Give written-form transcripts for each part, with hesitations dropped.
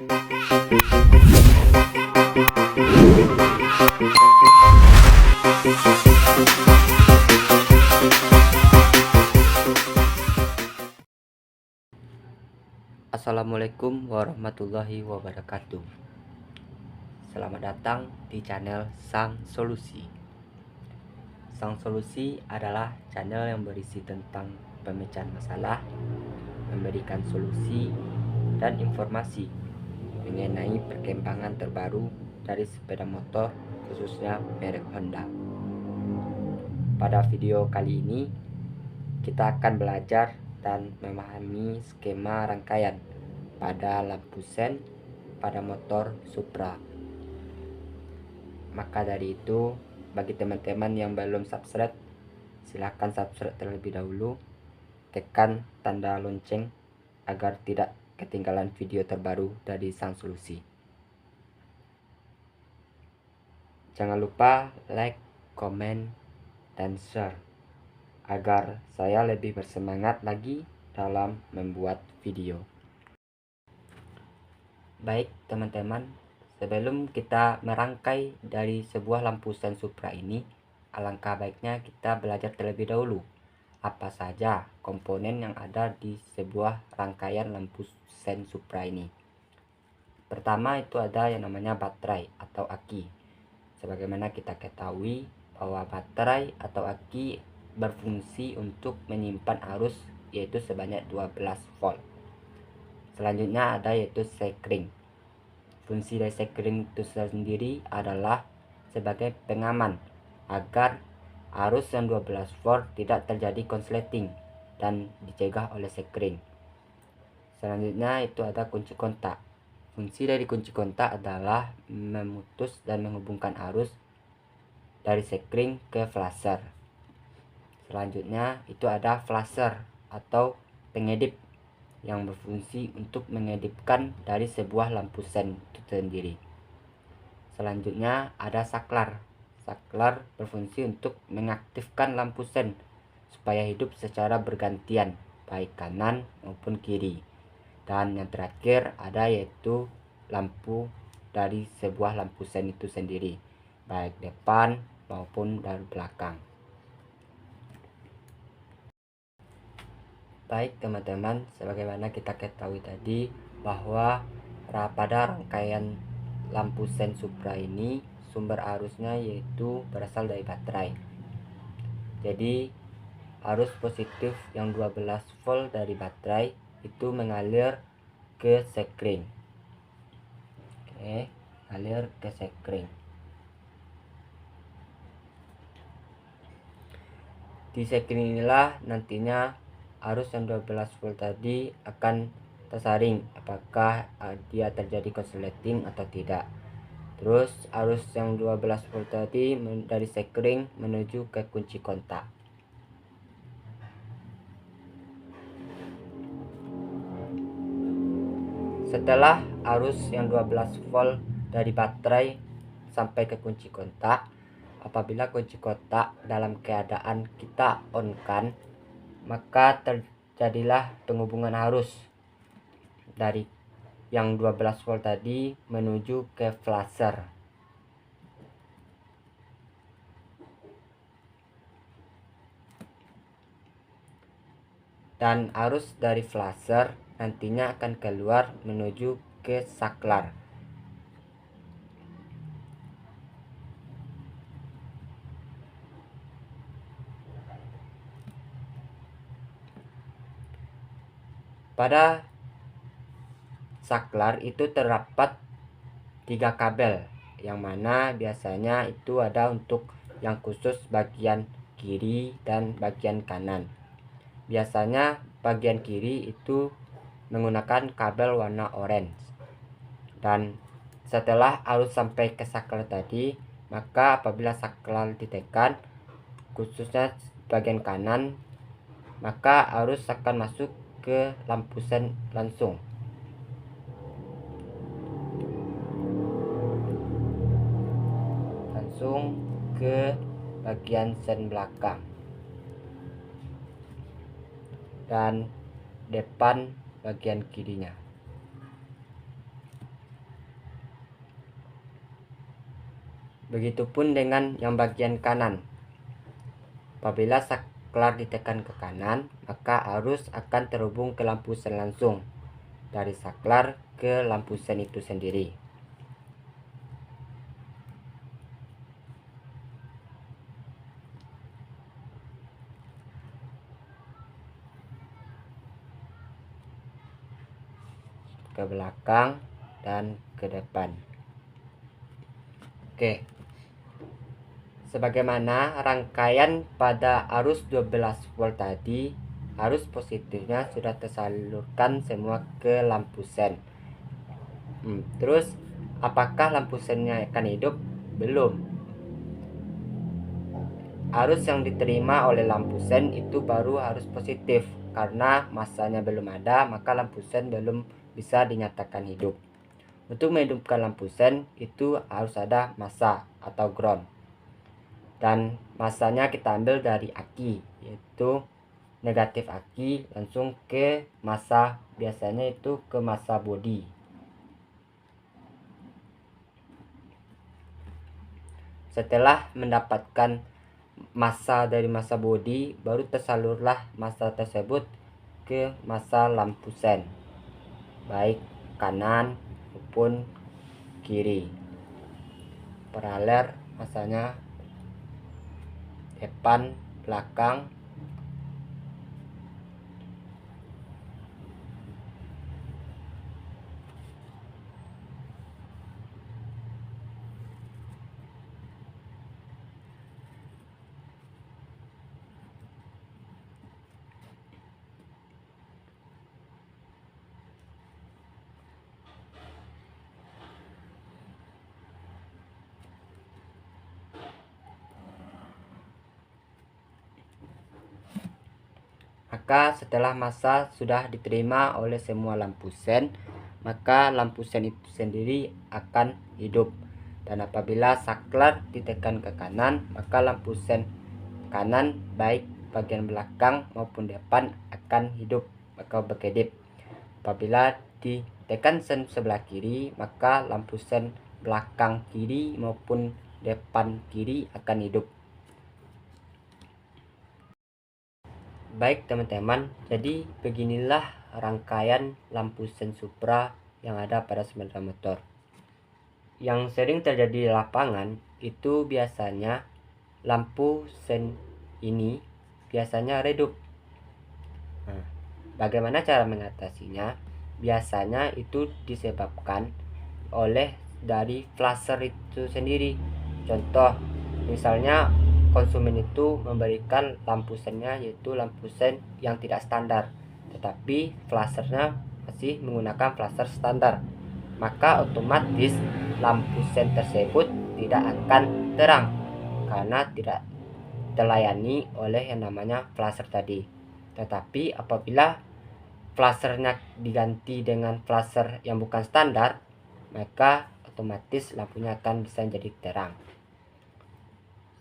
Assalamualaikum warahmatullahi wabarakatuh. Selamat datang di channel Sang Solusi. Sang Solusi adalah channel yang berisi tentang pemecahan masalah, memberikan solusi dan informasi mengenai perkembangan terbaru dari sepeda motor, khususnya merek Honda. Pada video kali ini kita akan belajar dan memahami skema rangkaian pada lampu sen pada motor Supra. Maka dari itu, bagi teman-teman yang belum subscribe, silahkan subscribe terlebih dahulu, tekan tanda lonceng agar tidak ketinggalan video terbaru dari Sang Solusi. Jangan lupa like, komen, dan share agar saya lebih bersemangat lagi dalam membuat video. Baik teman-teman, sebelum kita merangkai dari sebuah lampu sen Supra ini, alangkah baiknya kita belajar terlebih dahulu apa saja komponen yang ada di sebuah rangkaian lampu sen Supra ini. Pertama itu ada yang namanya baterai atau aki. Sebagaimana kita ketahui bahwa baterai atau aki berfungsi untuk menyimpan arus yaitu sebanyak 12 volt. Selanjutnya ada yaitu sekring. Fungsi dari sekring itu sendiri adalah sebagai pengaman agar arus yang 12 volt tidak terjadi konsleting dan dicegah oleh sekring. Selanjutnya itu ada kunci kontak. Fungsi dari kunci kontak adalah memutus dan menghubungkan arus dari sekring ke flasher. Selanjutnya itu ada flasher atau pengedip yang berfungsi untuk mengedipkan dari sebuah lampu sen itu sendiri. Selanjutnya ada saklar. Saklar berfungsi untuk mengaktifkan lampu sen supaya hidup secara bergantian baik kanan maupun kiri. Dan yang terakhir ada yaitu lampu dari sebuah lampu sen itu sendiri, baik depan maupun dari belakang. Baik teman-teman, sebagaimana kita ketahui tadi bahwa pada rangkaian lampu sen Supra ini sumber arusnya yaitu berasal dari baterai. Jadi arus positif yang 12 volt dari baterai itu mengalir ke sekring. Ngalir ke sekring. Di sekring inilah nantinya arus yang 12 volt tadi akan tersaring apakah dia terjadi konsleting atau tidak. Terus arus yang 12 volt tadi dari sekring menuju ke kunci kontak. Setelah arus yang 12 volt dari baterai sampai ke kunci kontak, apabila kunci kontak dalam keadaan kita on-kan, maka terjadilah penghubungan arus dari yang 12 volt tadi menuju ke flasher. Dan arus dari flasher nantinya akan keluar menuju ke saklar. Pada saklar itu terdapat 3 kabel, yang mana biasanya itu ada untuk yang khusus bagian kiri dan bagian kanan. Biasanya bagian kiri itu menggunakan kabel warna orange. Dan setelah arus sampai ke saklar tadi, maka apabila saklar ditekan khususnya bagian kanan, maka arus akan masuk ke lampu sen langsung. Ke bagian sen belakang dan depan bagian kirinya. Begitupun dengan yang bagian kanan. Apabila saklar ditekan ke kanan, maka arus akan terhubung ke lampu sen langsung dari saklar ke lampu sen itu sendiri. Ke belakang dan ke depan. Oke. Sebagaimana rangkaian pada arus 12 volt tadi, arus positifnya sudah tersalurkan semua ke lampu sen. Terus apakah lampu sennya akan hidup? Belum. Arus yang diterima oleh lampu sen itu baru arus positif. Karena masanya belum ada, maka lampu sen belum bisa dinyatakan hidup. Untuk menghidupkan lampu sen itu harus ada massa atau ground. Dan masanya kita ambil dari aki, yaitu negatif aki langsung ke massa, biasanya itu ke massa bodi. Setelah mendapatkan massa dari massa bodi, baru tersalurlah massa tersebut ke massa lampu sen, baik kanan maupun kiri. Paralel massanya depan, belakang. Maka setelah massa sudah diterima oleh semua lampu sen, maka lampu sen itu sendiri akan hidup. Dan apabila saklar ditekan ke kanan, maka lampu sen kanan baik bagian belakang maupun depan akan hidup atau berkedip. Apabila ditekan sen sebelah kiri, maka lampu sen belakang kiri maupun depan kiri akan hidup. Baik teman-teman, jadi beginilah rangkaian lampu sen supra yang ada pada sepeda motor. Yang sering terjadi di lapangan itu biasanya lampu sen ini biasanya redup. Nah, bagaimana cara mengatasinya? Biasanya itu disebabkan oleh dari flasher itu sendiri. Contoh, misalnya konsumen itu memberikan lampu sennya yaitu lampu sen yang tidak standar, tetapi flashernya masih menggunakan flasher standar, maka otomatis lampu sen tersebut tidak akan terang karena tidak terlayani oleh yang namanya flasher tadi. Tetapi apabila flashernya diganti dengan flasher yang bukan standar, maka otomatis lampunya akan bisa jadi terang.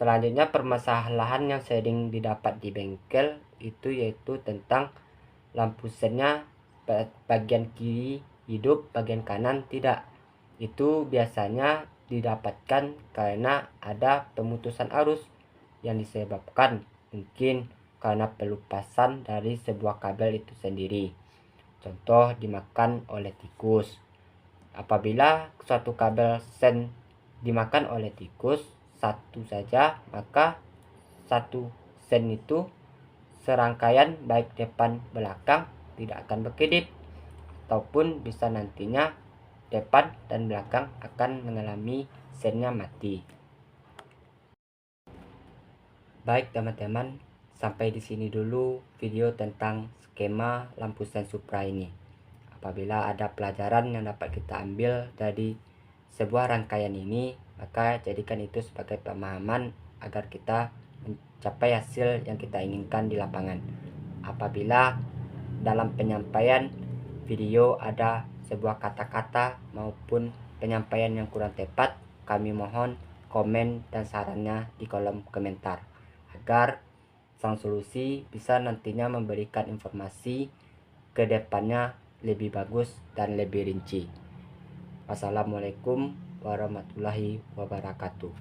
Selanjutnya permasalahan yang sering didapat di bengkel itu yaitu tentang lampu sennya bagian kiri hidup, bagian kanan tidak. Itu biasanya didapatkan karena ada pemutusan arus yang disebabkan mungkin karena pelupasan dari sebuah kabel itu sendiri. Contoh, dimakan oleh tikus. Apabila suatu kabel sen dimakan oleh tikus satu saja, maka satu sen itu serangkaian baik depan belakang tidak akan berkedip, ataupun bisa nantinya depan dan belakang akan mengalami sennya mati. Baik teman-teman, sampai di sini dulu video tentang skema lampu sen supra ini. Apabila ada pelajaran yang dapat kita ambil dari sebuah rangkaian ini, maka jadikan itu sebagai pemahaman agar kita mencapai hasil yang kita inginkan di lapangan. Apabila dalam penyampaian video ada sebuah kata-kata maupun penyampaian yang kurang tepat, kami mohon komen dan sarannya di kolom komentar agar Sang Solusi bisa nantinya memberikan informasi ke depannya lebih bagus dan lebih rinci. Wassalamualaikum warahmatullahi wabarakatuh.